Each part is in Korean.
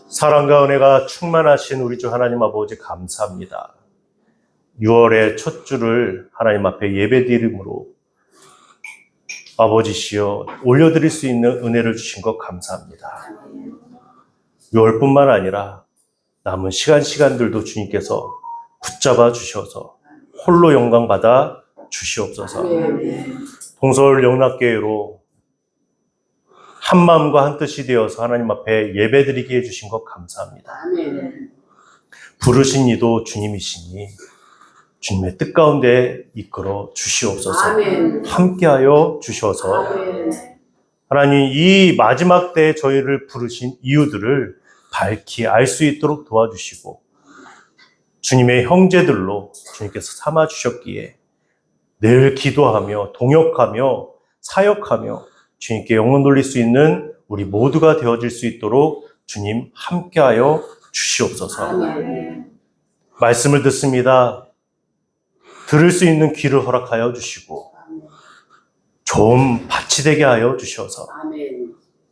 사랑과 은혜가 충만하신 우리 주 하나님 아버지 감사합니다. 6월의 첫 주를 하나님 앞에 예배드림으로 아버지시여 올려드릴 수 있는 은혜를 주신 것 감사합니다. 6월뿐만 아니라 남은 시간들도 주님께서 붙잡아 주셔서 홀로 영광 받아 주시옵소서. 동서울 영락교회로 한 마음과 한 뜻이 되어서 하나님 앞에 예배드리게 해주신 것 감사합니다. 부르신 이도 주님이시니 주님의 뜻 가운데 이끌어 주시옵소서. 함께하여 주셔서 하나님 이 마지막 때에 저희를 부르신 이유들을 밝히 알 수 있도록 도와주시고 주님의 형제들로 주님께서 삼아주셨기에 늘 기도하며 동역하며 사역하며 주님께 영혼 돌릴 수 있는 우리 모두가 되어질 수 있도록 주님 함께하여 주시옵소서. 말씀을 듣습니다. 들을 수 있는 귀를 허락하여 주시고 좀 밭이 되게 하여 주셔서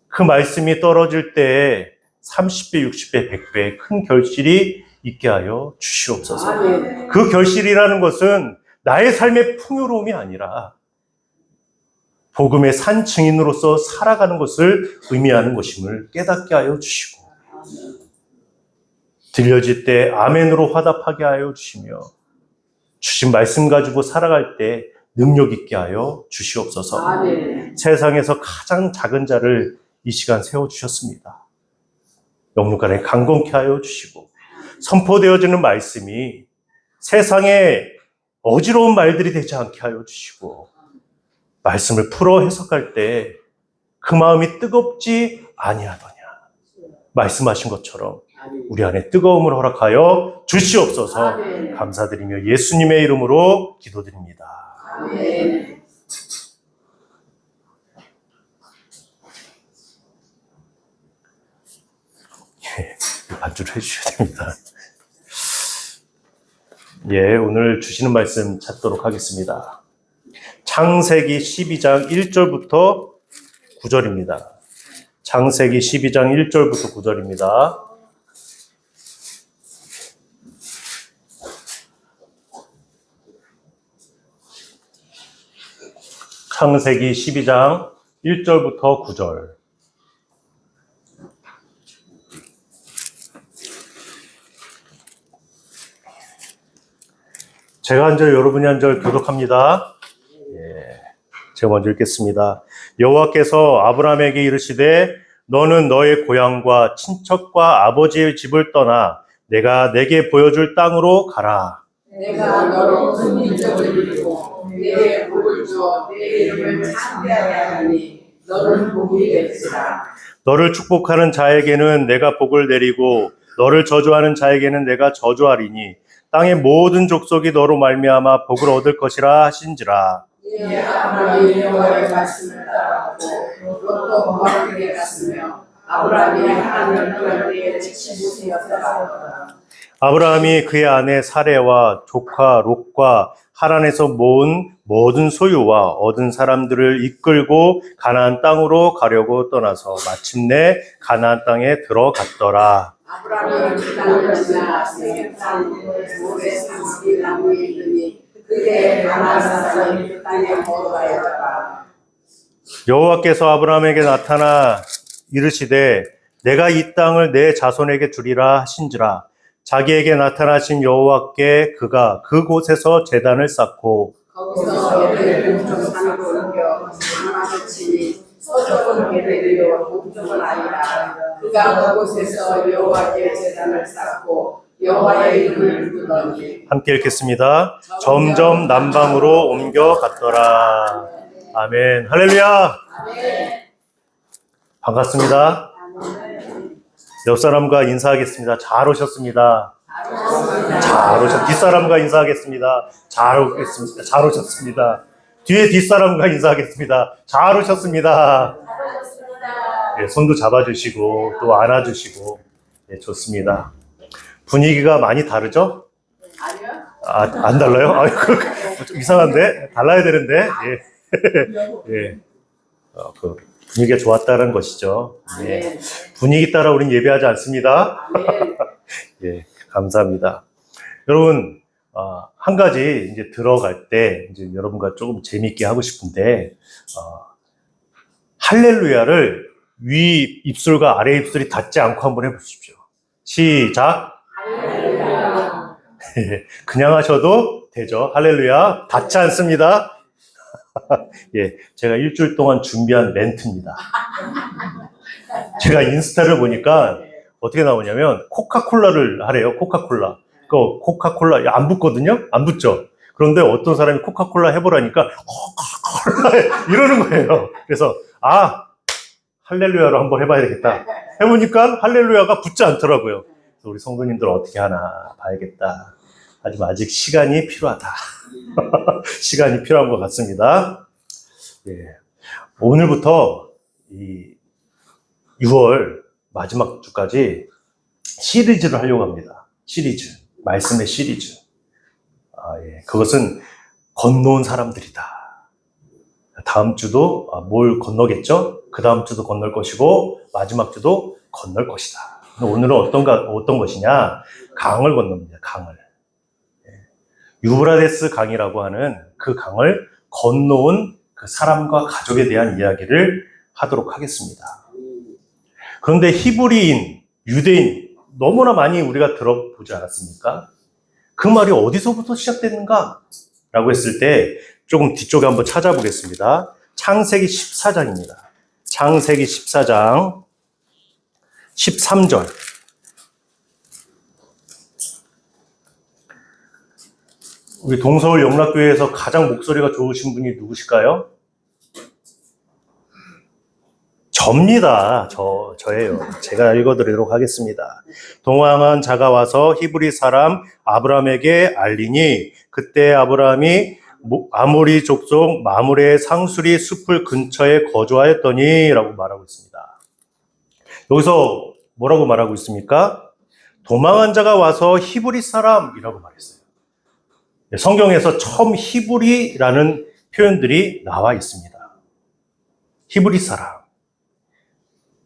그 말씀이 떨어질 때에 30배, 60배, 100배의 큰 결실이 있게 하여 주시옵소서. 그 결실이라는 것은 나의 삶의 풍요로움이 아니라 복음의 산 증인으로서 살아가는 것을 의미하는 것임을 깨닫게 하여 주시고 들려질 때 아멘으로 화답하게 하여 주시며 주신 말씀 가지고 살아갈 때 능력 있게 하여 주시옵소서. 세상에서 가장 작은 자를 이 시간 세워주셨습니다. 영육간에 강건케 하여 주시고 선포되어지는 말씀이 세상에 어지러운 말들이 되지 않게 하여 주시고 말씀을 풀어 해석할 때 그 마음이 뜨겁지 아니하더냐 말씀하신 것처럼 우리 안에 뜨거움을 허락하여 주시옵소서. 감사드리며 예수님의 이름으로 기도드립니다. 아멘. 반주를 해주셔야 됩니다. 오늘 주시는 말씀 찾도록 하겠습니다. 창세기 12장 1절부터 9절입니다. 창세기 12장 1절부터 9절입니다. 창세기 12장 1절부터 9절. 제가 한 절, 여러분이 한 절 교독합니다. 제가 먼저 읽겠습니다. 여호와께서 아브라함에게 이르시되 너는 너의 고향과 친척과 아버지의 집을 떠나 내가 내게 보여줄 땅으로 가라. 내가 너로 큰 민족을 이루고 내게 복을 주어 내 이름을 창대하게 하니 너는 복이 될지라. 너를 축복하는 자에게는 내가 복을 내리고 너를 저주하는 자에게는 내가 저주하리니 땅의 모든 족속이 너로 말미암아 복을 얻을 것이라 하신지라. 아브라함이 여호와의 말씀을 따라하고 롯도 모압에게 갔으며 아브라함이 하나님을 떠날 때에 직시 되었더라. 아브라함이 그의 아내 사레와 조카 롯과 하란에서 모은 모든 소유와 얻은 사람들을 이끌고 가나안 땅으로 가려고 떠나서 마침내 가나안 땅에 들어갔더라. 아브라함이 그 땅을 지나 세겜산 모래 산지 나무에 이르니 그때 가나안 사람이 그 땅에 거주하였더라. 여호와께서 아브라함에게 나타나 이르시되 내가 이 땅을 내 자손에게 주리라 하신지라. 자기에게 나타나신 여호와께 그가 그곳에서 제단을 쌓고 거기서 예배를 산으로 옮겨 하나를 치니 서쪽은 베델이요 동쪽은 아니라. 그가 그곳에서 여호와께 제단을 쌓고 여호와의 이름을 부르더니. 함께 읽겠습니다. 점점 남방으로 옮겨갔더라. 아멘. 할렐루야. 반갑습니다. 옆 사람과 인사하겠습니다. 잘 오셨습니다. 잘 오셨. 뒷사람과 인사하겠습니다. 잘 오셨습니다. 잘 오셨습니다. 뒤에 뒷사람과 인사하겠습니다. 잘 오셨습니다. 손도 잡아주시고 또 안아주시고 좋습니다. 분위기가 많이 다르죠? 아니요. 안 달라요? 좀 이상한데? 달라야 되는데. 분위기가 좋았다는 것이죠. 예. 아멘. 분위기 따라 우린 예배하지 않습니다. 아멘. 예, 감사합니다. 여러분, 한 가지 이제 들어갈 때 이제 여러분과 조금 재밌게 하고 싶은데, 할렐루야를 위 입술과 아래 입술이 닿지 않고 한번 해보십시오. 시작. 할렐루야. 그냥 하셔도 되죠. 할렐루야. 닿지 않습니다. 예, 제가 일주일 동안 준비한 멘트입니다. 제가 인스타를 보니까 어떻게 나오냐면 코카콜라를 하래요. 코카콜라. 그 코카콜라 안 붙거든요. 안 붙죠. 그런데 어떤 사람이 코카콜라 해보라니까 코카콜라 이러는 거예요. 그래서 할렐루야로 한번 해봐야 되겠다. 해보니까 할렐루야가 붙지 않더라고요. 그래서 우리 성도님들 어떻게 하나 봐야겠다. 하지만 아직 시간이 필요하다. 시간이 필요한 것 같습니다. 예. 오늘부터 이 6월 마지막 주까지 시리즈를 하려고 합니다. 시리즈. 말씀의 시리즈. 예. 그것은 건너온 사람들이다. 다음 주도 뭘 건너겠죠? 그 다음 주도 건널 것이고 마지막 주도 건널 것이다. 오늘은 어떤 것이냐? 강을 건넙니다. 강을. 유브라데스 강이라고 하는 그 강을 건너온 그 사람과 가족에 대한 이야기를 하도록 하겠습니다. 그런데 히브리인, 유대인 너무나 많이 우리가 들어보지 않았습니까? 그 말이 어디서부터 시작됐는가? 라고 했을 때 조금 뒤쪽에 한번 찾아보겠습니다. 창세기 14장입니다. 창세기 14장 13절. 우리 동서울 영락교회에서 가장 목소리가 좋으신 분이 누구실까요? 접니다. 저예요. 제가 읽어드리도록 하겠습니다. 동왕한 자가 와서 히브리 사람 아브라함에게 알리니 그때 아브라함이 아모리 족속 마므레의 상수리 숲을 근처에 거주하였더니 라고 말하고 있습니다. 여기서 뭐라고 말하고 있습니까? 도망한 자가 와서 히브리 사람이라고 말했어요. 성경에서 처음 히브리라는 표현들이 나와 있습니다. 히브리 사람.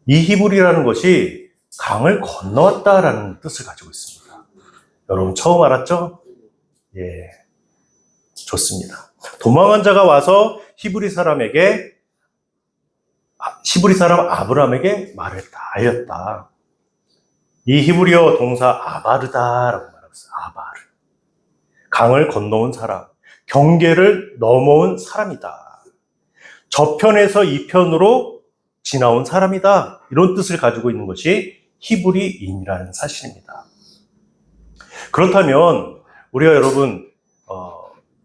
이 히브리라는 것이 강을 건너왔다라는 뜻을 가지고 있습니다. 여러분 처음 알았죠? 예, 좋습니다. 도망한 자가 와서 히브리 사람 아브라함에게 말했다, 알렸다. 이 히브리어 동사 아바르다라고 말하고 있어요. 아바르. 강을 건너온 사람, 경계를 넘어온 사람이다. 저편에서 이편으로 지나온 사람이다. 이런 뜻을 가지고 있는 것이 히브리인이라는 사실입니다. 그렇다면 우리가 여러분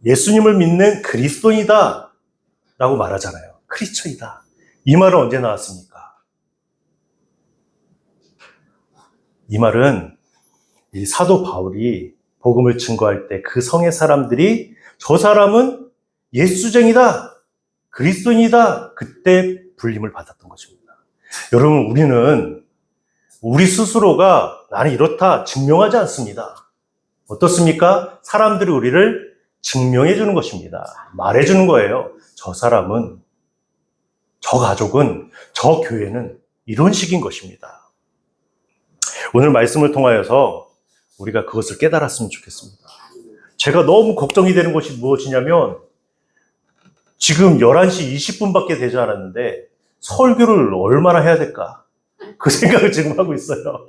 예수님을 믿는 그리스도인이다 라고 말하잖아요. 크리스천이다. 이 말은 언제 나왔습니까? 이 말은 이 사도 바울이 복음을 증거할 때 그 성의 사람들이 저 사람은 예수쟁이다, 그리스도인이다, 그때 불림을 받았던 것입니다. 여러분, 우리는 우리 스스로가 나는 이렇다 증명하지 않습니다. 어떻습니까? 사람들이 우리를 증명해 주는 것입니다. 말해 주는 거예요. 저 사람은, 저 가족은, 저 교회는 이런 식인 것입니다. 오늘 말씀을 통하여서 우리가 그것을 깨달았으면 좋겠습니다. 제가 너무 걱정이 되는 것이 무엇이냐면 지금 11시 20분밖에 되지 않았는데 설교를 얼마나 해야 될까? 그 생각을 지금 하고 있어요.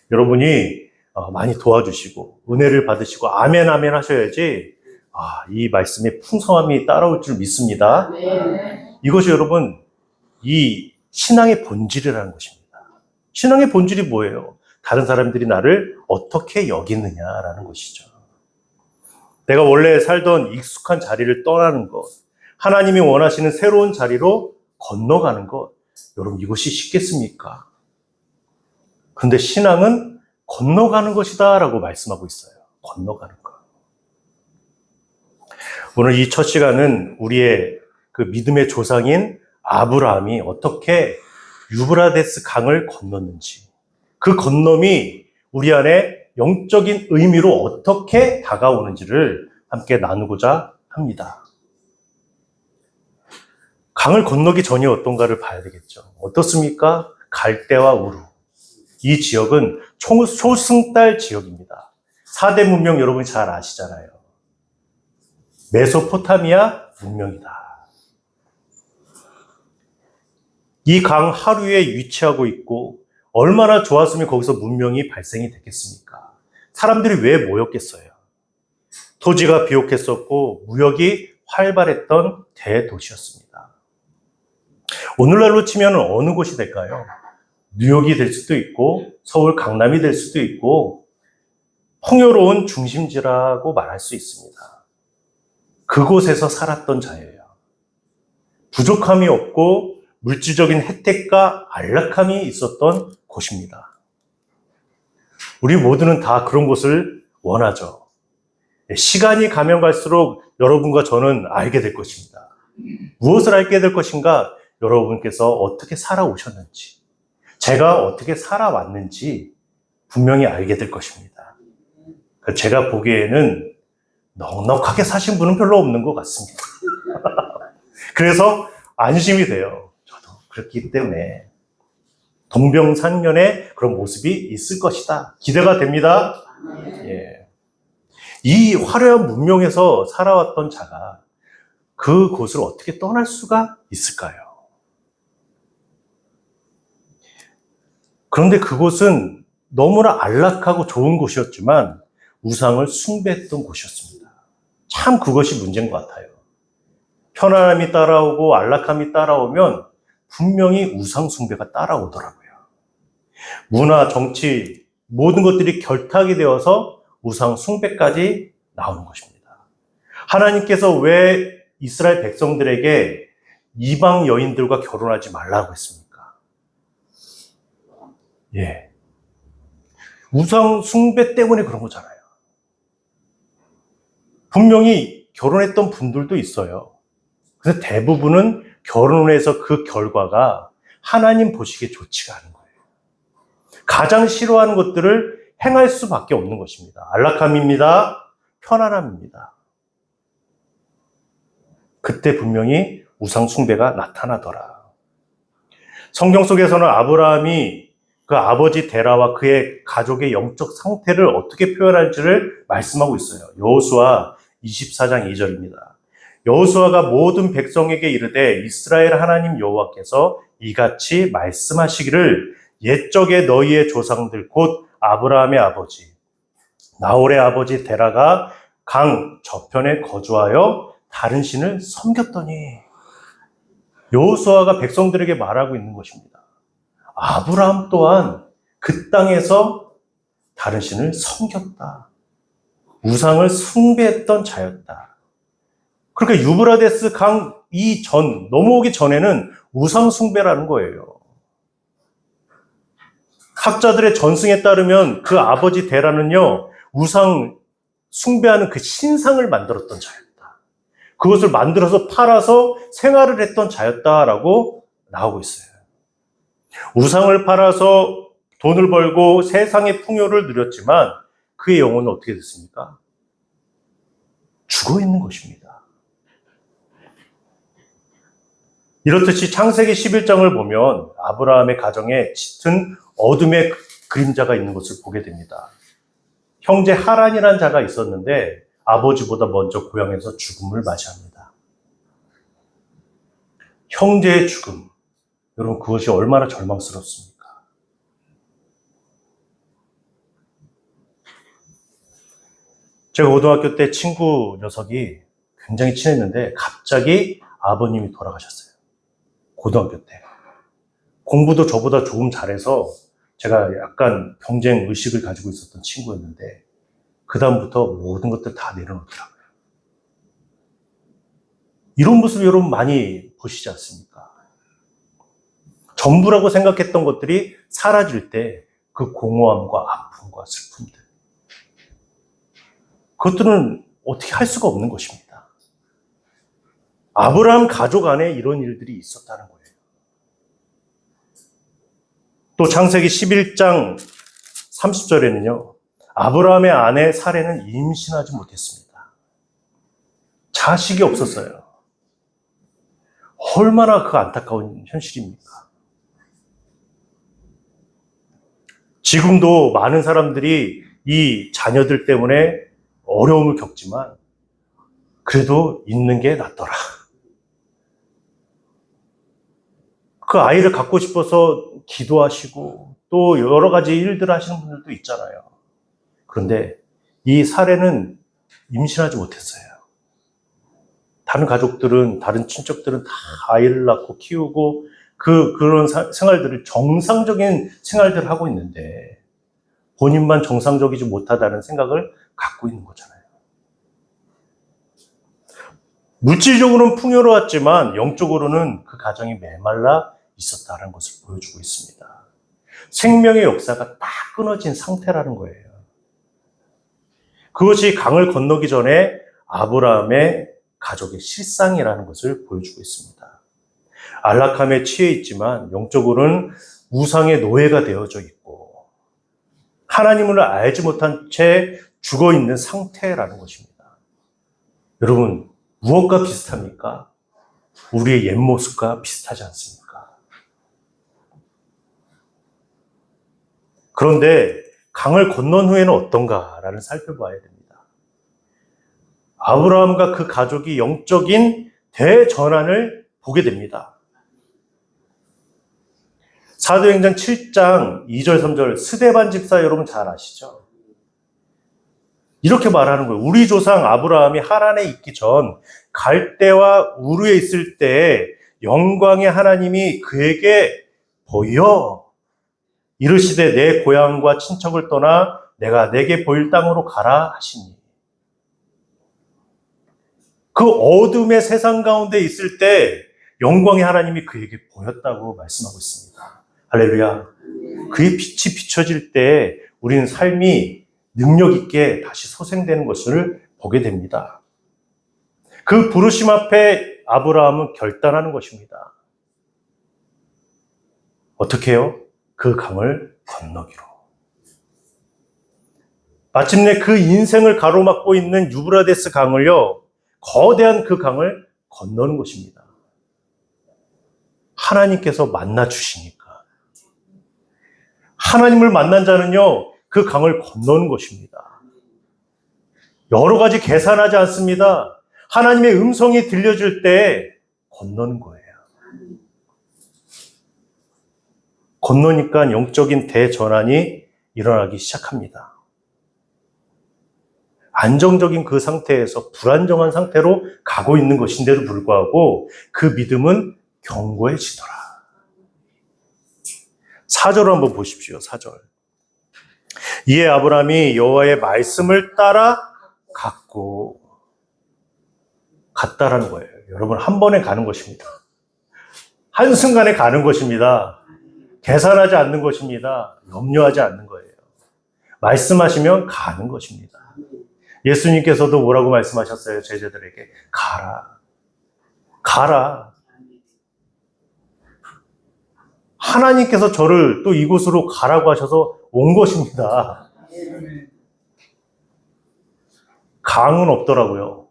여러분이 많이 도와주시고 은혜를 받으시고 아멘 아멘 하셔야지 이 말씀에 풍성함이 따라올 줄 믿습니다. 이것이 여러분 이 신앙의 본질이라는 것입니다. 신앙의 본질이 뭐예요? 다른 사람들이 나를 어떻게 여기느냐라는 것이죠. 내가 원래 살던 익숙한 자리를 떠나는 것, 하나님이 원하시는 새로운 자리로 건너가는 것, 여러분 이것이 쉽겠습니까? 근데 신앙은 건너가는 것이다 라고 말씀하고 있어요. 건너가는 것. 오늘 이 첫 시간은 우리의 그 믿음의 조상인 아브라함이 어떻게 유브라데스 강을 건넜는지, 그 건nom이 우리 안에 영적인 의미로 어떻게 다가오는지를 함께 나누고자 합니다. 강을 건너기 전이 어떤가를 봐야 되겠죠. 어떻습니까? 갈대와 우루. 이 지역은 초승달 지역입니다. 4대 문명 여러분이 잘 아시잖아요. 메소포타미아 문명이다. 이 강 하류에 위치하고 있고 얼마나 좋았으면 거기서 문명이 발생이 됐겠습니까? 사람들이 왜 모였겠어요? 토지가 비옥했었고 무역이 활발했던 대도시였습니다. 오늘날로 치면 어느 곳이 될까요? 뉴욕이 될 수도 있고 서울 강남이 될 수도 있고 풍요로운 중심지라고 말할 수 있습니다. 그곳에서 살았던 자예요. 부족함이 없고 물질적인 혜택과 안락함이 있었던 곳입니다. 우리 모두는 다 그런 곳을 원하죠. 시간이 가면 갈수록 여러분과 저는 알게 될 것입니다. 무엇을 알게 될 것인가? 여러분께서 어떻게 살아오셨는지, 제가 어떻게 살아왔는지 분명히 알게 될 것입니다. 제가 보기에는 넉넉하게 사신 분은 별로 없는 것 같습니다. 그래서 안심이 돼요. 저도 그렇기 때문에 동병상련의 그런 모습이 있을 것이다. 기대가 됩니다. 예. 이 화려한 문명에서 살아왔던 자가 그곳을 어떻게 떠날 수가 있을까요? 그런데 그곳은 너무나 안락하고 좋은 곳이었지만 우상을 숭배했던 곳이었습니다. 참 그것이 문제인 것 같아요. 편안함이 따라오고 안락함이 따라오면 분명히 우상 숭배가 따라오더라고요. 문화, 정치, 모든 것들이 결탁이 되어서 우상 숭배까지 나오는 것입니다. 하나님께서 왜 이스라엘 백성들에게 이방 여인들과 결혼하지 말라고 했습니까? 예. 우상 숭배 때문에 그런 거잖아요. 분명히 결혼했던 분들도 있어요. 근데 대부분은 결혼해서 그 결과가 하나님 보시기에 좋지가 않은 거예요. 가장 싫어하는 것들을 행할 수밖에 없는 것입니다. 안락함입니다. 편안함입니다. 그때 분명히 우상 숭배가 나타나더라. 성경 속에서는 아브라함이 그 아버지 데라와 그의 가족의 영적 상태를 어떻게 표현할지를 말씀하고 있어요. 여호수아 24장 2절입니다. 여호수아가 모든 백성에게 이르되 이스라엘 하나님 여호와께서 이같이 말씀하시기를 옛적에 너희의 조상들 곧 아브라함의 아버지 나홀의 아버지 데라가 강 저편에 거주하여 다른 신을 섬겼더니 여호수아가 백성들에게 말하고 있는 것입니다. 아브라함 또한 그 땅에서 다른 신을 섬겼다. 우상을 숭배했던 자였다. 그러니까 유브라데스 강 넘어오기 전에는 우상 숭배라는 거예요. 학자들의 전승에 따르면 그 아버지 데라는요, 우상 숭배하는 그 신상을 만들었던 자였다. 그것을 만들어서 팔아서 생활을 했던 자였다라고 나오고 있어요. 우상을 팔아서 돈을 벌고 세상의 풍요를 누렸지만 그의 영혼은 어떻게 됐습니까? 죽어 있는 것입니다. 이렇듯이 창세기 11장을 보면 아브라함의 가정에 짙은 어둠의 그림자가 있는 것을 보게 됩니다. 형제 하란이라는 자가 있었는데 아버지보다 먼저 고향에서 죽음을 맞이합니다. 형제의 죽음. 여러분, 그것이 얼마나 절망스럽습니까? 제가 고등학교 때 친구 녀석이 굉장히 친했는데 갑자기 아버님이 돌아가셨어요. 고등학교 때. 공부도 저보다 조금 잘해서 제가 약간 경쟁 의식을 가지고 있었던 친구였는데 그다음부터 모든 것들 다 내려놓더라고요. 이런 모습 여러분 많이 보시지 않습니까? 전부라고 생각했던 것들이 사라질 때 그 공허함과 아픔과 슬픔들. 그것들은 어떻게 할 수가 없는 것입니다. 아브라함 가족 안에 이런 일들이 있었다는 거예요. 또 창세기 11장 30절에는요. 아브라함의 아내 사레는 임신하지 못했습니다. 자식이 없었어요. 얼마나 그 안타까운 현실입니까? 지금도 많은 사람들이 이 자녀들 때문에 어려움을 겪지만 그래도 있는 게 낫더라. 그 아이를 갖고 싶어서 기도하시고 또 여러 가지 일들을 하시는 분들도 있잖아요. 그런데 이 사례는 임신하지 못했어요. 다른 가족들은, 다른 친척들은 다 아이를 낳고 키우고 그런 생활들을 정상적인 생활들을 하고 있는데 본인만 정상적이지 못하다는 생각을 갖고 있는 거잖아요. 물질적으로는 풍요로웠지만 영적으로는 그 가정이 메말라 있었다는 것을 보여주고 있습니다. 생명의 역사가 딱 끊어진 상태라는 거예요. 그것이 강을 건너기 전에 아브라함의 가족의 실상이라는 것을 보여주고 있습니다. 안락함에 취해 있지만 영적으로는 우상의 노예가 되어져 있고 하나님을 알지 못한 채 죽어 있는 상태라는 것입니다. 여러분, 무엇과 비슷합니까? 우리의 옛 모습과 비슷하지 않습니까? 그런데 강을 건넌 후에는 어떤가라는 살펴봐야 됩니다. 아브라함과 그 가족이 영적인 대전환을 보게 됩니다. 사도행전 7장 2절 3절 스데반 집사 여러분 잘 아시죠? 이렇게 말하는 거예요. 우리 조상 아브라함이 하란에 있기 전 갈대와 우르에 있을 때 영광의 하나님이 그에게 보여 이르시되 내 고향과 친척을 떠나 내가 내게 보일 땅으로 가라 하시니. 그 어둠의 세상 가운데 있을 때 영광의 하나님이 그에게 보였다고 말씀하고 있습니다. 할렐루야. 그의 빛이 비춰질 때 우리는 삶이 능력 있게 다시 소생되는 것을 보게 됩니다. 그 부르심 앞에 아브라함은 결단하는 것입니다. 어떻게 해요? 그 강을 건너기로. 마침내 그 인생을 가로막고 있는 유브라데스 강을요, 거대한 그 강을 건너는 것입니다. 하나님께서 만나 주시니까. 하나님을 만난 자는요, 그 강을 건너는 것입니다. 여러 가지 계산하지 않습니다. 하나님의 음성이 들려줄 때 건너는 거예요. 건너니까 영적인 대전환이 일어나기 시작합니다. 안정적인 그 상태에서 불안정한 상태로 가고 있는 것인데도 불구하고 그 믿음은 견고해지더라. 4절을 한번 보십시오. 4절. 이에 아브라함이 여호와의 말씀을 따라 갔다라는 거예요. 여러분, 한 번에 가는 것입니다. 한순간에 가는 것입니다. 계산하지 않는 것입니다. 염려하지 않는 거예요. 말씀하시면 가는 것입니다. 예수님께서도 뭐라고 말씀하셨어요? 제자들에게 가라. 가라. 하나님께서 저를 또 이곳으로 가라고 하셔서 온 것입니다. 강은 없더라고요.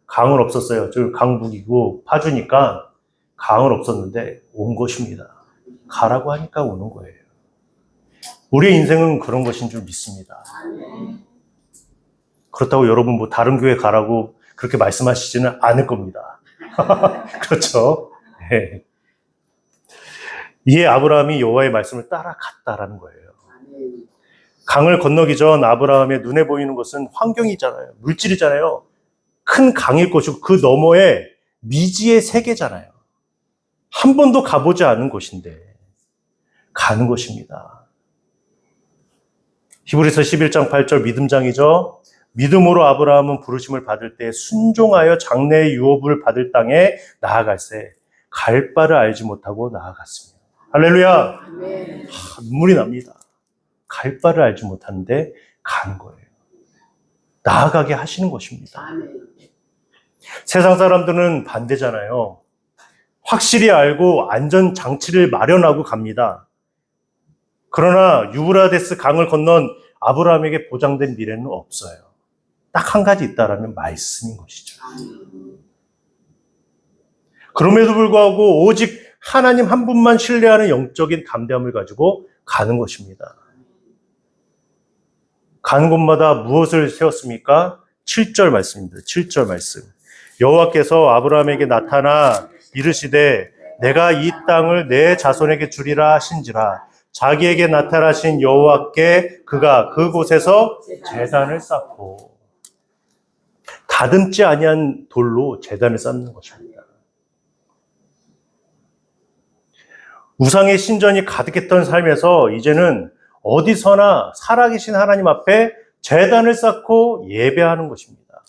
강은 없었어요. 저 강북이고 파주니까 강은 없었는데 온 것입니다. 가라고 하니까 오는 거예요. 우리의 인생은 그런 것인 줄 믿습니다. 그렇다고 여러분 뭐 다른 교회 가라고 그렇게 말씀하시지는 않을 겁니다. 그렇죠? 네. 이에 아브라함이 여호와의 말씀을 따라갔다라는 거예요. 강을 건너기 전 아브라함의 눈에 보이는 것은 환경이잖아요. 물질이잖아요. 큰 강일 것이고 그 너머에 미지의 세계잖아요. 한 번도 가보지 않은 곳인데 가는 것입니다. 히브리서 11장 8절 믿음장이죠. 믿음으로 아브라함은 부르심을 받을 때 순종하여 장래의 유업을 받을 땅에 나아갈새 갈 바를 알지 못하고 나아갔습니다. 할렐루야. 눈물이 납니다. 갈 바를 알지 못하는데 가는 거예요. 나아가게 하시는 것입니다. 세상 사람들은 반대잖아요. 확실히 알고 안전장치를 마련하고 갑니다. 그러나 유브라데스 강을 건넌 아브라함에게 보장된 미래는 없어요. 딱 한 가지 있다라는 말씀인 것이죠. 그럼에도 불구하고 오직 하나님 한 분만 신뢰하는 영적인 담대함을 가지고 가는 것입니다. 가는 곳마다 무엇을 세웠습니까? 7절 말씀입니다. 7절 말씀. 여호와께서 아브라함에게 나타나 이르시되 내가 이 땅을 내 자손에게 주리라 하신지라. 자기에게 나타나신 여호와께 그가 그곳에서 제단을 쌓고, 다듬지 아니한 돌로 제단을 쌓는 것입니다. 우상의 신전이 가득했던 삶에서 이제는 어디서나 살아계신 하나님 앞에 제단을 쌓고 예배하는 것입니다.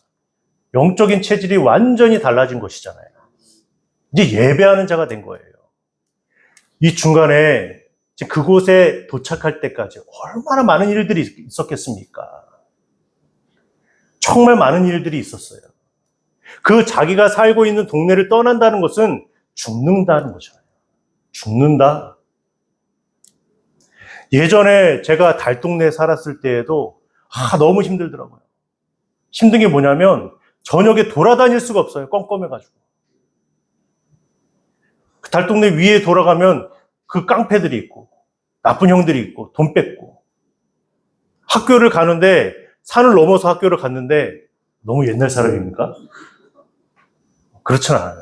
영적인 체질이 완전히 달라진 것이잖아요. 이제 예배하는 자가 된 거예요. 이 중간에 그곳에 도착할 때까지 얼마나 많은 일들이 있었겠습니까? 정말 많은 일들이 있었어요. 그 자기가 살고 있는 동네를 떠난다는 것은 죽는다는 거잖아요. 죽는다. 예전에 제가 달동네에 살았을 때에도 너무 힘들더라고요. 힘든 게 뭐냐면 저녁에 돌아다닐 수가 없어요. 껌껌해가지고. 그 달동네 위에 돌아가면 그 깡패들이 있고 나쁜 형들이 있고 돈 뺏고, 학교를 가는데 산을 넘어서 학교를 갔는데 너무 옛날 사람입니까? 그렇진 않아요.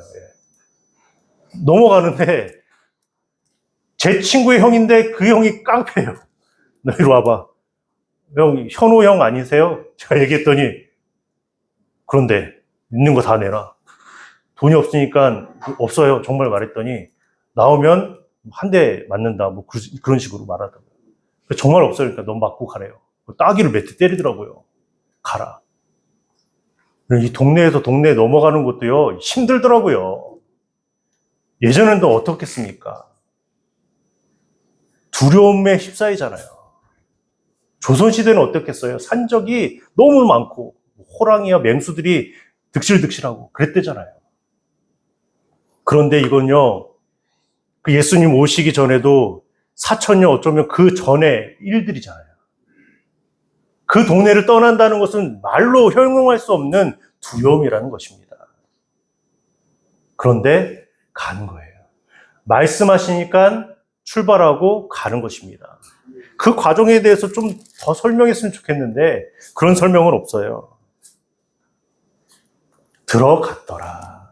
넘어가는데 제 친구의 형인데 그 형이 깡패예요. 너 이리 와봐. 형, 현호 형 아니세요? 제가 얘기했더니 그런데 있는 거 다 내놔. 돈이 없으니까 없어요. 정말 말했더니 나오면 한 대 맞는다. 뭐 그런 식으로 말하더라고요. 정말 없어요. 그러니까 넌 맞고 가래요. 따귀를 몇 대 때리더라고요. 가라. 이 동네에서 동네에 넘어가는 것도요, 힘들더라고요. 예전엔 또 어떻겠습니까? 두려움에 휩싸이잖아요. 조선시대는 어떻겠어요? 산적이 너무 많고 호랑이와 맹수들이 득실득실하고 그랬대잖아요. 그런데 이건요, 그 예수님 오시기 전에도 4,000년 어쩌면 그 전에 일들이잖아요. 그 동네를 떠난다는 것은 말로 형용할 수 없는 두려움이라는 것입니다. 그런데 가는 거예요. 말씀하시니까 출발하고 가는 것입니다. 그 과정에 대해서 좀 더 설명했으면 좋겠는데 그런 설명은 없어요. 들어갔더라.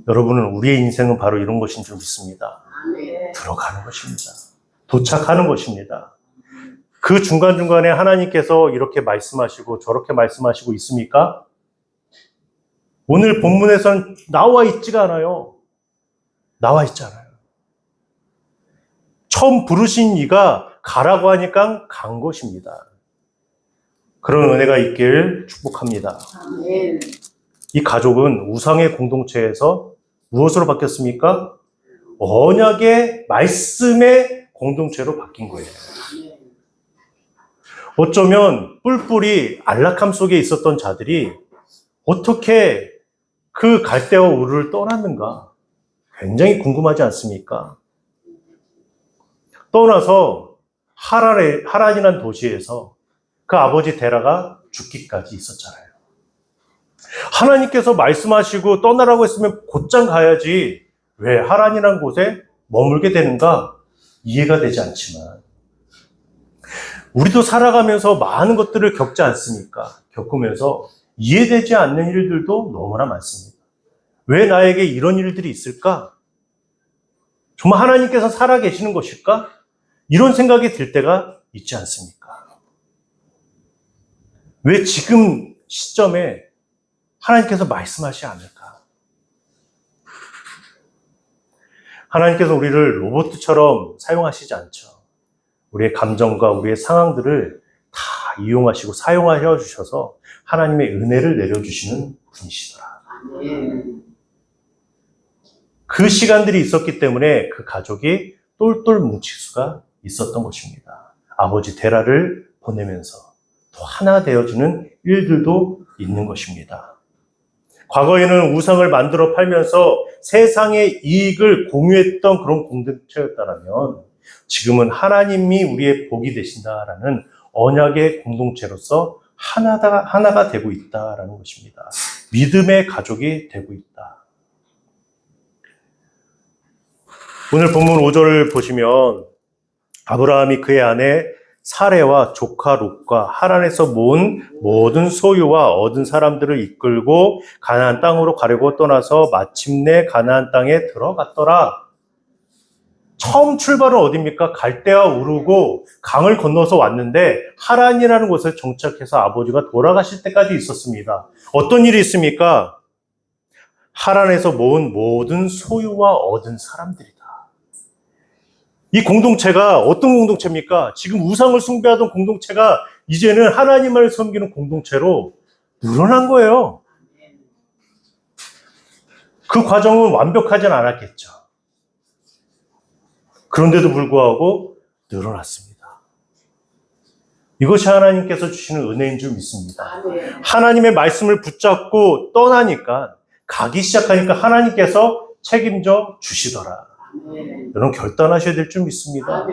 여러분은 우리의 인생은 바로 이런 것인 줄 믿습니다. 들어가는 것입니다. 도착하는 것입니다. 그 중간중간에 하나님께서 이렇게 말씀하시고 저렇게 말씀하시고 있습니까? 오늘 본문에서는 나와 있지가 않아요. 나와 있잖아요. 처음 부르신 이가 가라고 하니까 간 것입니다. 그런 은혜가 있길 축복합니다. 아멘. 이 가족은 우상의 공동체에서 무엇으로 바뀌었습니까? 언약의 말씀의 공동체로 바뀐 거예요. 어쩌면 뿔뿔이 안락함 속에 있었던 자들이 어떻게 그 갈대와 우르를 떠났는가 굉장히 궁금하지 않습니까? 떠나서 하란이라는 도시에서 그 아버지 데라가 죽기까지 있었잖아요. 하나님께서 말씀하시고 떠나라고 했으면 곧장 가야지 왜 하란이라는 곳에 머물게 되는가 이해가 되지 않지만 우리도 살아가면서 많은 것들을 겪지 않습니까? 겪으면서 이해되지 않는 일들도 너무나 많습니다. 왜 나에게 이런 일들이 있을까? 정말 하나님께서 살아계시는 것일까? 이런 생각이 들 때가 있지 않습니까? 왜 지금 시점에 하나님께서 말씀하시지 않을까? 하나님께서 우리를 로봇처럼 사용하시지 않죠. 우리의 감정과 우리의 상황들을 다 이용하시고 사용하여 주셔서 하나님의 은혜를 내려주시는 분이시더라. 그 시간들이 있었기 때문에 그 가족이 똘똘 뭉칠 수가 있었던 것입니다. 아버지 데라를 보내면서 또 하나 되어주는 일들도 있는 것입니다. 과거에는 우상을 만들어 팔면서 세상의 이익을 공유했던 그런 공동체였다면 지금은 하나님이 우리의 복이 되신다라는 언약의 공동체로서 하나가 되고 있다라는 것입니다. 믿음의 가족이 되고 있다. 오늘 본문 5절을 보시면 아브라함이 그의 아내 사레와 조카 롯과 하란에서 모은 모든 소유와 얻은 사람들을 이끌고 가나안 땅으로 가려고 떠나서 마침내 가나안 땅에 들어갔더라. 처음 출발은 어디입니까? 갈대아 우르고 강을 건너서 왔는데 하란이라는 곳에 정착해서 아버지가 돌아가실 때까지 있었습니다. 어떤 일이 있습니까? 하란에서 모은 모든 소유와 얻은 사람들이다. 이 공동체가 어떤 공동체입니까? 지금 우상을 숭배하던 공동체가 이제는 하나님을 섬기는 공동체로 늘어난 거예요. 그 과정은 완벽하진 않았겠죠. 그런데도 불구하고 늘어났습니다. 이것이 하나님께서 주시는 은혜인 줄 믿습니다. 하나님의 말씀을 붙잡고 떠나니까, 가기 시작하니까 하나님께서 책임져 주시더라. 여러분 결단하셔야 될 줄 믿습니다.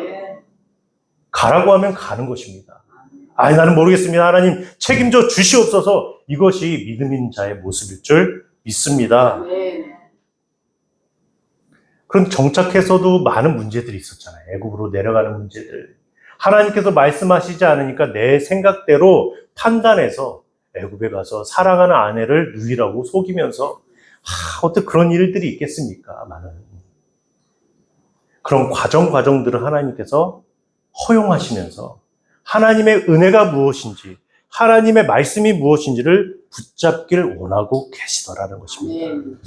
가라고 하면 가는 것입니다. 아니 나는 모르겠습니다. 하나님 책임져 주시옵소서. 이것이 믿음 있는 자의 모습일 줄 믿습니다. 그럼 정착해서도 많은 문제들이 있었잖아요. 애굽으로 내려가는 문제들. 하나님께서 말씀하시지 않으니까 내 생각대로 판단해서 애굽에 가서 사랑하는 아내를 누이라고 속이면서 어떻게 그런 일들이 있겠습니까? 많은. 그런 과정들을 하나님께서 허용하시면서 하나님의 은혜가 무엇인지, 하나님의 말씀이 무엇인지를 붙잡기를 원하고 계시더라는 것입니다.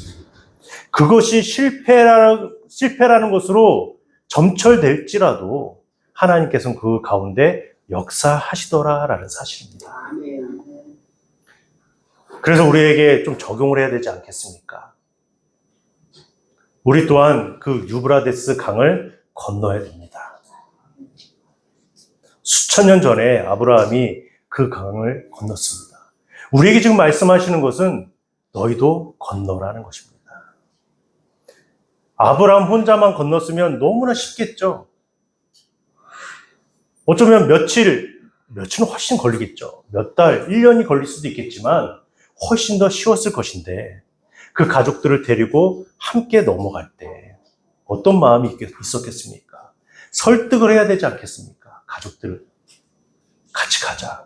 그것이 실패라는 것으로 점철될지라도 하나님께서는 그 가운데 역사하시더라라는 사실입니다. 그래서 우리에게 좀 적용을 해야 되지 않겠습니까? 우리 또한 그 유브라데스 강을 건너야 됩니다. 수천 년 전에 아브라함이 그 강을 건넜습니다. 우리에게 지금 말씀하시는 것은 너희도 건너라는 것입니다. 아브라함 혼자만 건넜으면 너무나 쉽겠죠. 어쩌면 며칠은 훨씬 걸리겠죠. 몇 달, 1년이 걸릴 수도 있겠지만 훨씬 더 쉬웠을 것인데 그 가족들을 데리고 함께 넘어갈 때 어떤 마음이 있었겠습니까? 설득을 해야 되지 않겠습니까? 가족들 같이 가자.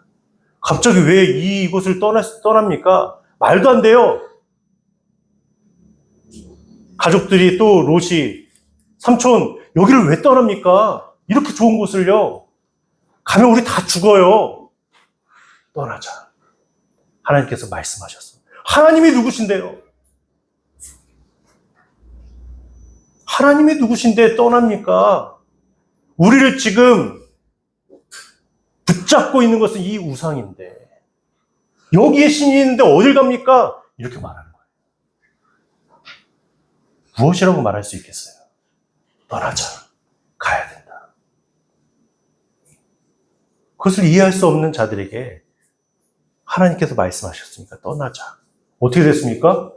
갑자기 왜 이곳을 떠납니까? 말도 안 돼요. 가족들이 또 롯이 삼촌 여기를 왜 떠납니까? 이렇게 좋은 곳을요. 가면 우리 다 죽어요. 떠나자. 하나님께서 말씀하셨어요. 하나님이 누구신데요? 하나님이 누구신데 떠납니까? 우리를 지금 붙잡고 있는 것은 이 우상인데 여기에 신이 있는데 어딜 갑니까? 이렇게 말하는 거예요. 무엇이라고 말할 수 있겠어요? 떠나자. 가야 된다. 그것을 이해할 수 없는 자들에게 하나님께서 말씀하셨으니까 떠나자. 어떻게 됐습니까?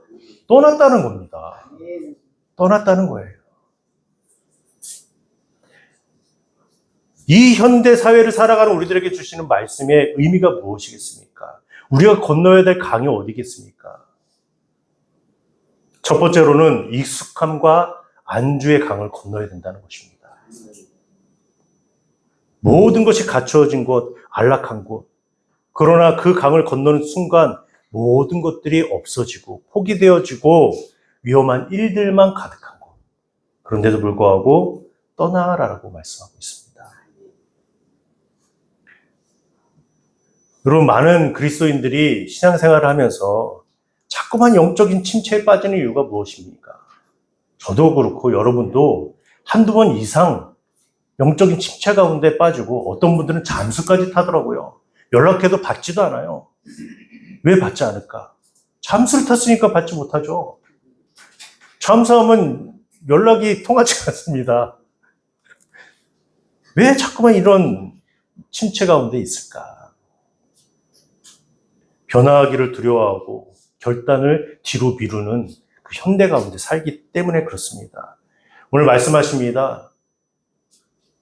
떠났다는 겁니다. 떠났다는 거예요. 이 현대 사회를 살아가는 우리들에게 주시는 말씀의 의미가 무엇이겠습니까? 우리가 건너야 될 강이 어디겠습니까? 첫 번째로는 익숙함과 안주의 강을 건너야 된다는 것입니다. 모든 것이 갖추어진 곳, 안락한 곳. 그러나 그 강을 건너는 순간 모든 것들이 없어지고 포기되어지고 위험한 일들만 가득한 곳. 그런데도 불구하고 떠나라라고 말씀하고 있습니다. 여러분, 많은 그리스도인들이 신앙생활을 하면서 자꾸만 영적인 침체에 빠지는 이유가 무엇입니까? 저도 그렇고 여러분도 한두 번 이상 영적인 침체 가운데 빠지고 어떤 분들은 잠수까지 타더라고요. 연락해도 받지도 않아요. 왜 받지 않을까? 잠수를 탔으니까 받지 못하죠. 잠수하면 연락이 통하지 않습니다. 왜 자꾸만 이런 침체 가운데 있을까? 변화하기를 두려워하고 결단을 뒤로 미루는 그 현대 가운데 살기 때문에 그렇습니다. 오늘 말씀하십니다.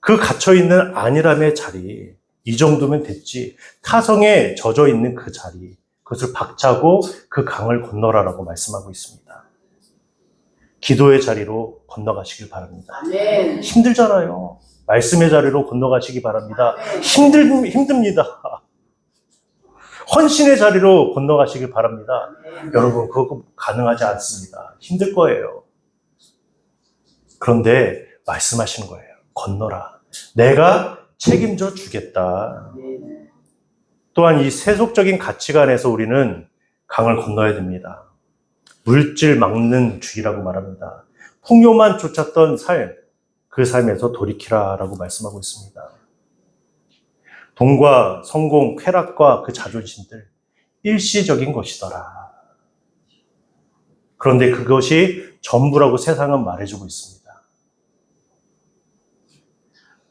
그 갇혀있는 안일함의 자리, 이 정도면 됐지. 타성에 젖어 있는 그 자리, 그것을 박차고 그 강을 건너라라고 말씀하고 있습니다. 기도의 자리로 건너가시길 바랍니다. 아멘. 힘들잖아요. 말씀의 자리로 건너가시기 바랍니다. 힘듭니다. 헌신의 자리로 건너가시길 바랍니다. 여러분, 그거 가능하지 않습니다. 힘들 거예요. 그런데 말씀하시는 거예요. 건너라. 내가 책임져 주겠다. 또한 이 세속적인 가치관에서 우리는 강을 건너야 됩니다. 물질 막는 주의라고 말합니다. 풍요만 쫓았던 삶, 그 삶에서 돌이키라라고 말씀하고 있습니다. 돈과 성공, 쾌락과 그 자존심들 일시적인 것이더라. 그런데 그것이 전부라고 세상은 말해주고 있습니다.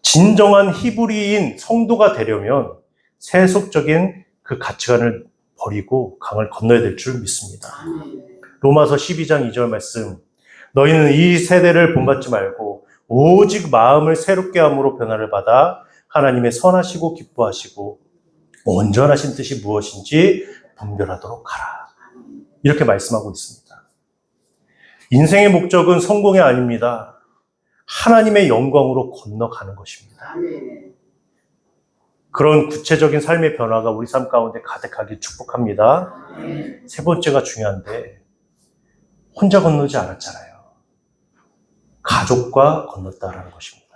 진정한 히브리인 성도가 되려면 세속적인 그 가치관을 버리고 강을 건너야 될 줄 믿습니다. 로마서 12장 2절 말씀, 너희는 이 세대를 본받지 말고 오직 마음을 새롭게 함으로 변화를 받아 하나님의 선하시고 기뻐하시고 온전하신 뜻이 무엇인지 분별하도록 하라. 이렇게 말씀하고 있습니다. 인생의 목적은 성공이 아닙니다. 하나님의 영광으로 건너가는 것입니다. 그런 구체적인 삶의 변화가 우리 삶 가운데 가득하길 축복합니다. 세 번째가 중요한데, 혼자 건너지 않았잖아요. 가족과 건넜다라는 것입니다.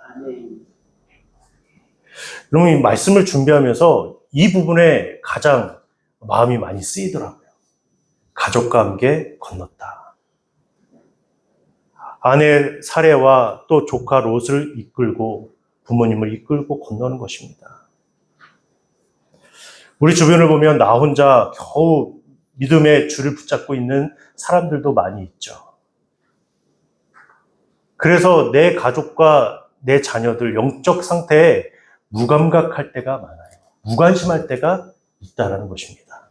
여러분, 이 말씀을 준비하면서 이 부분에 가장 마음이 많이 쓰이더라고요. 가족과 함께 건넜다. 아내 사례와 또 조카 롯을 이끌고 부모님을 이끌고 건너는 것입니다. 우리 주변을 보면 나 혼자 겨우 믿음의 줄을 붙잡고 있는 사람들도 많이 있죠. 그래서 내 가족과 내 자녀들 영적 상태에 무감각할 때가 많아요. 무관심할 때가 있다는 것입니다.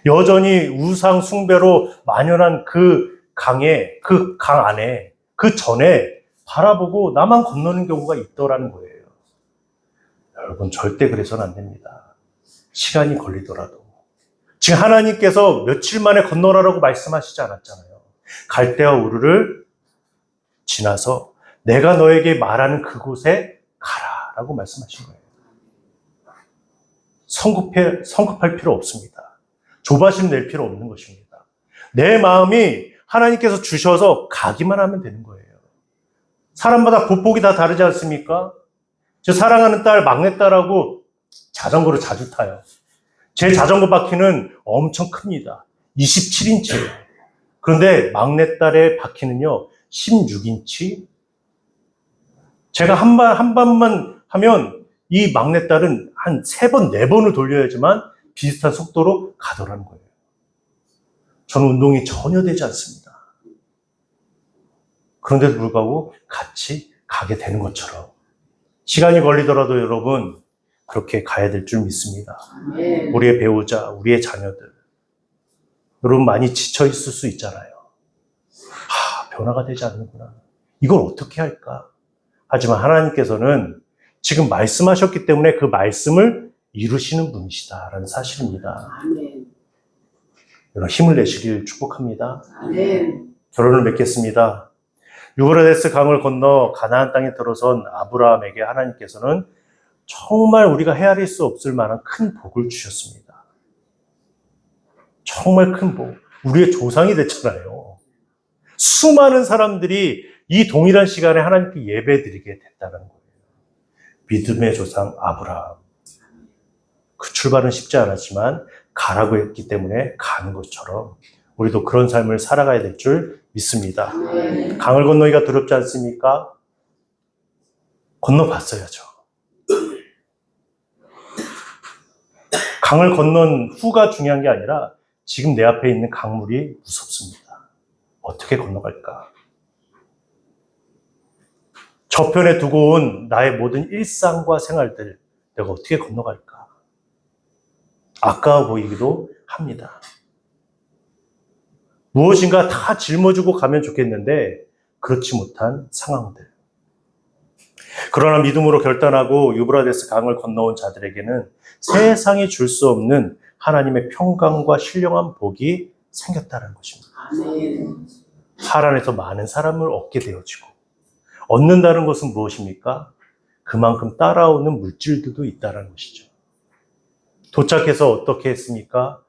여전히 우상 숭배로 만연한 그 강에, 그 강 안에, 그 전에 바라보고 나만 건너는 경우가 있더라는 거예요. 여러분, 절대 그래서는 안 됩니다. 시간이 걸리더라도. 지금 하나님께서 며칠 만에 건너라라고 말씀하시지 않았잖아요. 갈대와 우르를 지나서 내가 너에게 말하는 그곳에 가라라고 말씀하신 거예요. 성급할 필요 없습니다. 조바심 낼 필요 없는 것입니다. 내 마음이 하나님께서 주셔서 가기만 하면 되는 거예요. 사람마다 보폭이 다 다르지 않습니까? 제 사랑하는 딸, 막내딸하고 자전거를 자주 타요. 제 자전거 바퀴는 엄청 큽니다. 27인치예요. 그런데 막내딸의 바퀴는요, 16인치. 제가 한 번만 하면 이 막내딸은 한 3번, 4번을 돌려야지만 비슷한 속도로 가더라는 거예요. 저는 운동이 전혀 되지 않습니다. 그런데도 불구하고 같이 가게 되는 것처럼 시간이 걸리더라도 여러분 그렇게 가야 될 줄 믿습니다. 우리의 배우자, 우리의 자녀들, 여러분 많이 지쳐 있을 수 있잖아요. 변화가 되지 않는구나. 이걸 어떻게 할까? 하지만 하나님께서는 지금 말씀하셨기 때문에 그 말씀을 이루시는 분이시다라는 사실입니다. 여러분 힘을 내시길 축복합니다. 결론을 맺겠습니다. 유브라데스 강을 건너 가나안 땅에 들어선 아브라함에게 하나님께서는 정말 우리가 헤아릴 수 없을 만한 큰 복을 주셨습니다. 정말 큰 복. 우리의 조상이 됐잖아요. 수많은 사람들이 이 동일한 시간에 하나님께 예배드리게 됐다는 거예요. 믿음의 조상 아브라함. 그 출발은 쉽지 않았지만 가라고 했기 때문에 가는 것처럼 우리도 그런 삶을 살아가야 될 줄 믿습니다. 강을 건너기가 두렵지 않습니까? 건너봤어야죠. 강을 건넌 후가 중요한 게 아니라 지금 내 앞에 있는 강물이 무섭습니다. 어떻게 건너갈까? 저편에 두고 온 나의 모든 일상과 생활들 내가 어떻게 건너갈까? 아까워 보이기도 합니다. 무엇인가 다 짊어지고 가면 좋겠는데 그렇지 못한 상황들. 그러나 믿음으로 결단하고 유브라데스 강을 건너온 자들에게는 세상이 줄 수 없는 하나님의 평강과 신령한 복이 생겼다는 것입니다. 하란에서 많은 사람을 얻게 되어지고, 얻는다는 것은 무엇입니까? 그만큼 따라오는 물질들도 있다는 것이죠. 도착해서 어떻게 했습니까?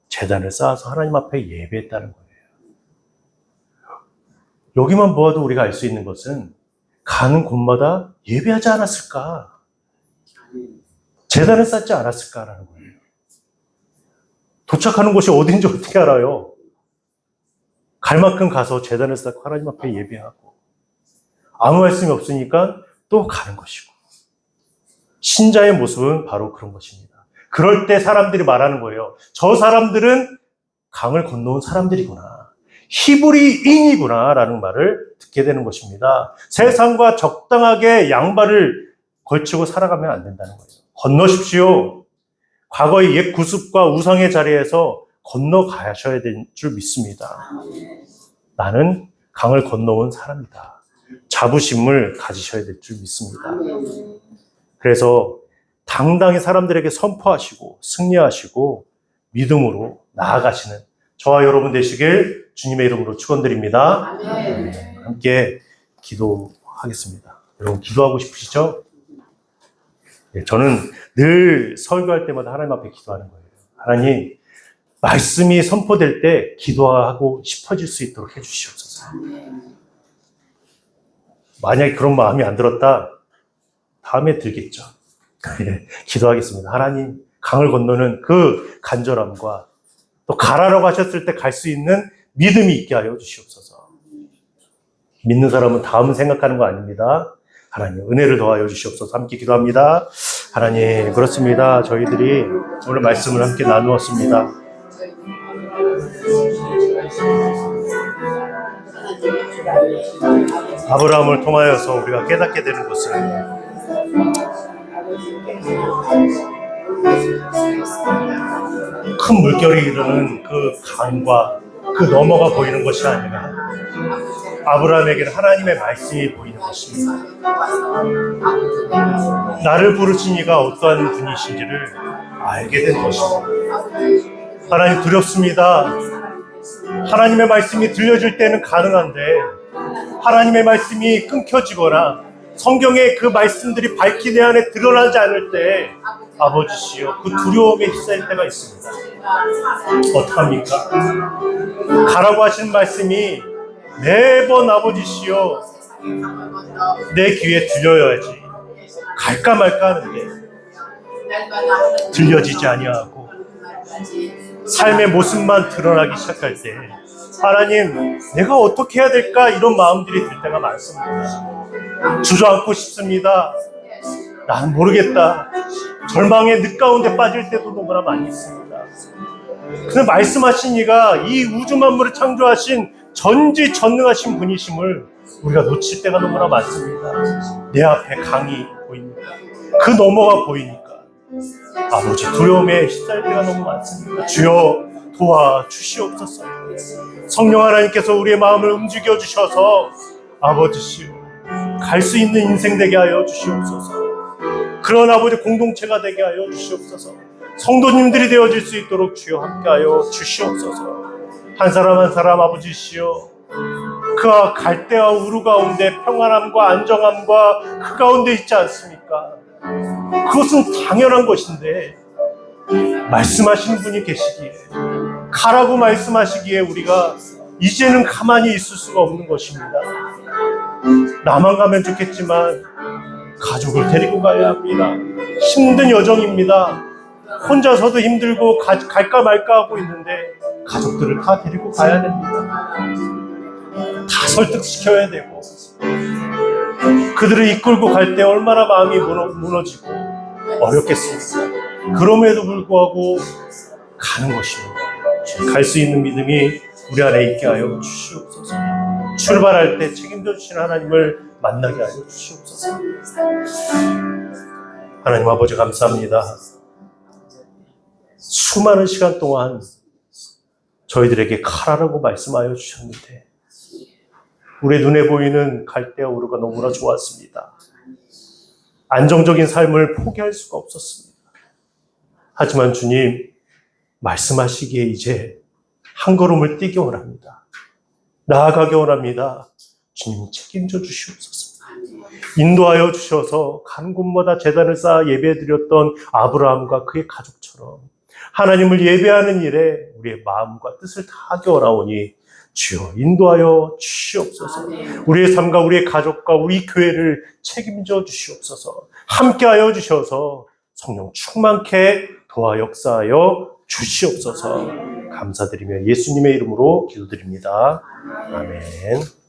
제단을 쌓아서 하나님 앞에 예배했다는 거예요. 여기만 보아도 우리가 알 수 있는 것은 가는 곳마다 예배하지 않았을까? 제단을 쌓지 않았을까라는 거예요. 도착하는 곳이 어딘지 어떻게 알아요? 갈 만큼 가서 제단을 쌓고 하나님 앞에 예배하고, 아무 말씀이 없으니까 또 가는 것이고. 신자의 모습은 바로 그런 것입니다. 그럴 때 사람들이 말하는 거예요. 저 사람들은 강을 건너온 사람들이구나. 히브리인이구나 라는 말을 듣게 되는 것입니다. 세상과 적당하게 양발을 걸치고 살아가면 안 된다는 거예요. 건너십시오. 과거의 옛 구습과 우상의 자리에서 건너가셔야 될 줄 믿습니다. 나는 강을 건너온 사람이다. 자부심을 가지셔야 될 줄 믿습니다. 그래서 당당히 사람들에게 선포하시고 승리하시고 믿음으로 나아가시는 저와 여러분 되시길 주님의 이름으로 축원드립니다. 함께 기도하겠습니다. 여러분 기도하고 싶으시죠? 저는 늘 설교할 때마다 하나님 앞에 기도하는 거예요. 하나님, 말씀이 선포될 때 기도하고 싶어질 수 있도록 해주시옵소서. 만약에 그런 마음이 안 들었다, 다음에 들겠죠. 기도하겠습니다. 하나님, 강을 건너는 그 간절함과 또 가라라고 하셨을 때 갈 수 있는 믿음이 있게 하여 주시옵소서. 믿는 사람은 다음은 생각하는 거 아닙니다. 하나님, 은혜를 더하여 주시옵소서. 함께 기도합니다. 하나님, 그렇습니다. 저희들이 오늘 말씀을 함께 나누었습니다. 아브라함을 통하여서 우리가 깨닫게 되는 것은 큰 물결이 이르는 그 강과 그 너머가 보이는 것이 아니라 아브라함에게는 하나님의 말씀이 보이는 것입니다. 나를 부르신 이가 어떠한 분이신지를 알게 된 것입니다. 하나님, 두렵습니다. 하나님의 말씀이 들려질 때는 가능한데 하나님의 말씀이 끊겨지거나 성경의 그 말씀들이 밝히 내 안에 드러나지 않을 때 아버지시여 그 두려움에 휩싸일 때가 있습니다. 어떡합니까? 가라고 하신 말씀이 매번 아버지시여 내 귀에 들려야지 갈까 말까 하는데 들려지지 아니하고 삶의 모습만 드러나기 시작할 때 하나님, 내가 어떻게 해야 될까 이런 마음들이 들 때가 많습니다. 주저앉고 싶습니다. 나는 모르겠다. 절망의 늦가운데 빠질 때도 너무나 많이 있습니다. 근데 말씀하신 이가 이 우주 만물을 창조하신 전지전능하신 분이심을 우리가 놓칠 때가 너무나 많습니다. 내 앞에 강이 보입니다. 그 너머가 보이니까 아버지 두려움에 휩싸일 때가 너무 많습니다. 주여 도와주시옵소서. 성령 하나님께서 우리의 마음을 움직여 주셔서 아버지시여 갈 수 있는 인생 되게 하여 주시옵소서. 그런 아버지 공동체가 되게 하여 주시옵소서. 성도님들이 되어질 수 있도록 주여 함께하여 주시옵소서. 한 사람 한 사람 아버지시여 그와 갈대와 우루 가운데 평안함과 안정함과 그 가운데 있지 않습니까? 그것은 당연한 것인데 말씀하시는 분이 계시기에 가라고 말씀하시기에 우리가 이제는 가만히 있을 수가 없는 것입니다. 나만 가면 좋겠지만 가족을 데리고 가야 합니다. 힘든 여정입니다. 혼자서도 힘들고 갈까 말까 하고 있는데 가족들을 다 데리고 가야 됩니다. 다 설득시켜야 되고 그들을 이끌고 갈 때 얼마나 마음이 무너지고 어렵겠습니까? 그럼에도 불구하고 가는 것입니다. 갈 수 있는 믿음이 우리 안에 있게 하여 주시옵소서. 출발할 때 책임져 주신 하나님을 만나게 하여 주시옵소서. 하나님 아버지 감사합니다. 수많은 시간 동안 저희들에게 가라라고 말씀하여 주셨는데 우리 눈에 보이는 갈대와 우루가 너무나 좋았습니다. 안정적인 삶을 포기할 수가 없었습니다. 하지만 주님 말씀하시기에 이제 한 걸음을 뛰기 원합니다. 나아가기 원합니다. 주님 책임져 주시옵소서. 인도하여 주셔서 가는 곳마다 제단을 쌓아 예배드렸던 아브라함과 그의 가족처럼 하나님을 예배하는 일에 우리의 마음과 뜻을 다하기 원하오니 주여 인도하여 주시옵소서. 우리의 삶과 우리의 가족과 우리 교회를 책임져 주시옵소서. 함께하여 주셔서 성령 충만케 도와 역사하여 주시옵소서. 감사드리며 예수님의 이름으로 기도드립니다. 아멘.